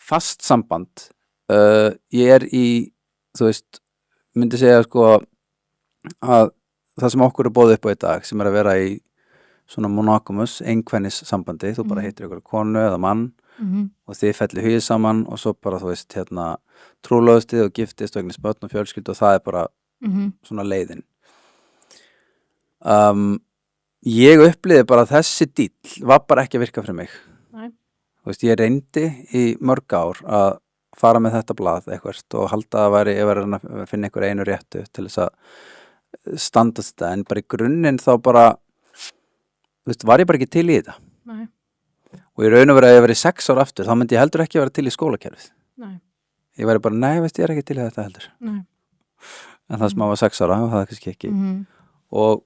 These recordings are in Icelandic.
fast samband ég í, þú veist myndi segja sko að það sem okkur boðið upp á í dag sem að vera í svona monogamous, einhvernis sambandi þú bara hittir ykkur konu eða mann og þið fellir hugið saman og svo bara þú veist trúlóðustið og giftist og eignist börn og fjölskyldu og það bara svona leiðin ég upplýði bara að þessi díll var bara ekki að virka fyrir mig þú veist, ég reyndi í mörg ár að fara með þetta blað eitthvað og halda að ég væri að finna einhver einu réttu til þess að standast þetta en bara í grunninn þá bara þú veist, var ég bara ekki til í þetta Nei. og í raun og veru að ég verið 6 ár aftur þá myndi ég heldur ekki að vera til í skólakerfið Nei. ég væri bara, nei, veist, ég ekki til í þetta heldur Nei. en það sem að var 6 ára og það er kannski ekki og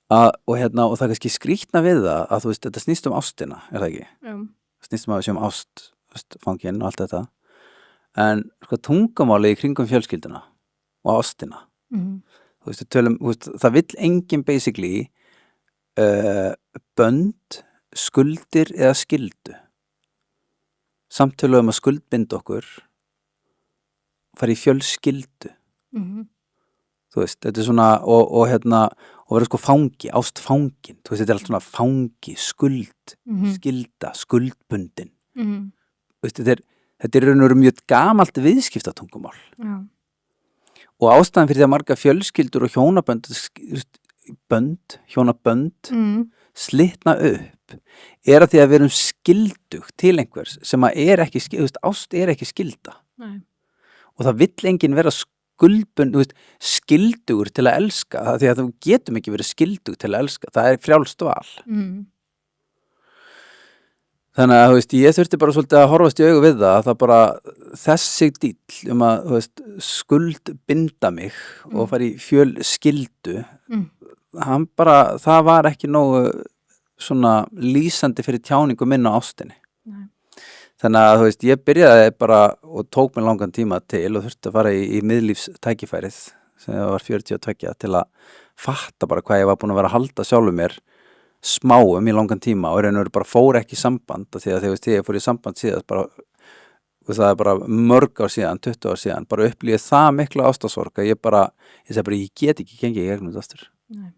það er kannski skrýtna við það að þú veist, þetta snýst ástina, er það ekki? Snýst að við séum ást, fanginn og allt þetta en sko tungumáli í kringum fjölskylduna og ástina þú veist, það vill enginn basically bönd, skuldir eða skyldu samtölu að skuldbinda okkur fara í fjölskyldu þú veist, þetta svona og vera sko fangi, ástfangin þú veist, þetta allt svona fangi, skuld skylda, skuldbundin þú veist, þetta raun og veru mjög gamalt viðskiptatungumál og ástæðan fyrir því að marga fjölskyldur og hjónabönd slitna upp að því að við erum skyldug til einhvers sem að ekki, þú veist, ást ekki skylda Nei. og það vill enginn vera skuldbund, þú veist, skyldugur til að elska það því að þú getum ekki verið skyldug til að elska, það er frjálst val þannig að, þú veist, ég þurfti bara svolítið að horfast í augu við það bara þessi díll að, þú veist, skuldbinda mig og fara í fjölskyldu það var ekki nógu svona lýsandi fyrir tjáningu minna á ástinni Nei. þannig að, þú veist, ég byrjaði bara og tók mér langan tíma til og þurfti að fara í miðlífstækifærið sem var 42 til að fatta bara hvað ég var búin að vera að halda sjálfum mér smáum í langan tíma og raun og veru bara fór ekki í samband því að þegar ég fór í samband síðast bara, og það er bara mörg ár síðan, 20 ár síðan bara upplýði það mikla ástarsorg að ég segi bara, ég get ekki gengið í gegnum þetta aftur Nei.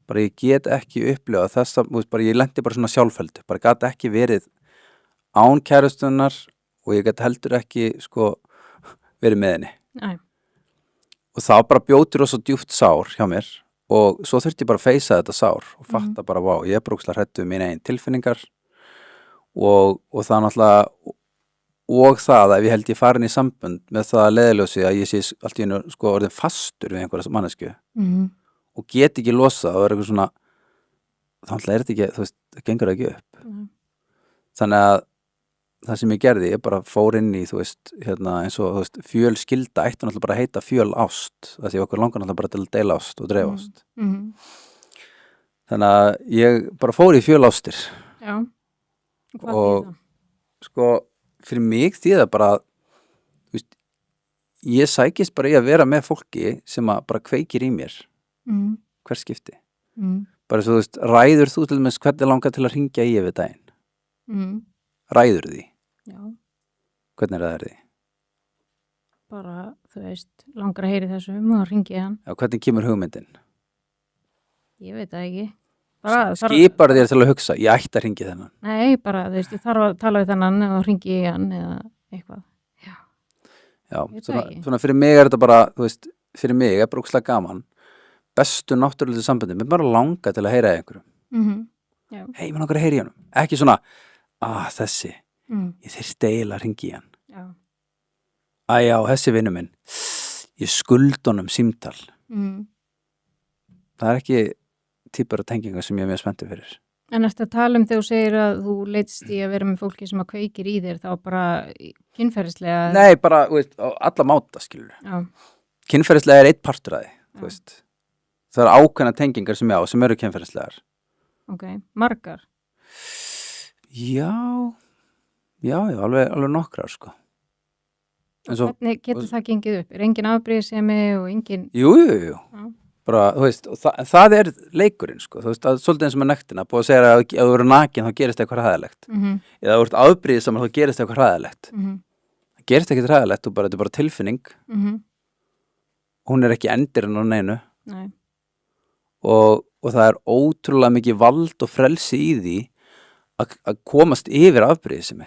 bara ég get ekki upplifað þessa, bara ég lendi bara svona sjálfheldu, bara gat ekki verið án kærustunar og ég get heldur ekki sko verið með henni Nei. og það bara bjóti rosa djúpt sár hjá mér og svo þurfti ég bara að feysa þetta sár og fatta bara, vá, ég er brúkslega hræddur mín eigin tilfinningar og það náttúrulega og það að ég held ég farin í sambund með það að leiðiljósi að ég sé allt í einu sko orðin fastur við einhverja mannesku og get ekki losað og er eitthvað svona þannig er þetta ekki, þú veist, það gengur ekki upp þannig að það sem ég gerði, ég bara fór inn í þú veist, eins og þú veist, fjölskylda ætti náttúrulega bara að heita fjölást það því okkur langar náttúrulega bara til að deila ást og dreifa ást þannig að ég bara fór í fjölástir Já, og hvað og þýðir það? sko, fyrir mig þýða bara þú veist, ég sækist bara í að vera með fólki sem að bara kveikir í mér hver skipti bara svo, þú veist, ræður þú til dæmis hvernig langar til að hringja í yfir daginn ræður því Já, hvernig ræður því bara, þú veist, langar að heyri þessu og hringi hann. Já, hvernig kemur hugmyndin Ég veit það ekki. Bara, skipar þér til að hugsa, ég ætti að hringi þennan Nei, bara, þú veist, ég þarf að tala við þennan eða hringi í hann eða eitthvað. Já, Ég veit það ekki. svona fyrir mig er þetta bara, þú veist, fyrir mig er bara ógeðslega gaman bestu náttúrulega sambandi, mér bara langa til að heyra í einhverjum Já. hei, mér langar að heyra í honum, ekki svona þessi, ég þyrfti eiginlega að hringi í hann Já. já, þessi vinur minn ég skuld honum símtal það er ekki típur af tengingar sem ég er mjög spenntur fyrir En eftir að tala þegar þú segir að þú leitst í að vera með fólki sem að kveikir í þér þá bara kynferðislega Nei, bara, þú veist, á alla máta skilur Já. kynferðislega er eitt partur af því, þú veist það eru ákveðna tengingar sem ég á sem eru kynferðislegar Ok, margar Já, alveg nokkrar sko Hvernig getur það gengið upp? Er engin afbrýðisemi og engin Jú Já. bara, þú veist, og það er leikurinn, sko, þú veist, svolítið eins og með nektina, búið að segja að ef þú verður nakin þá gerist eitthvað hræðilegt, eða þú ert afbrýðisamur þá gerist eitthvað hræðilegt, það gerist ekkert hræðilegt, þetta er bara tilfinning, hún er ekki endirinn á neinu. Nei. Og það er ótrúlega mikið vald og frelsi í því að komast yfir afbrýðisemi.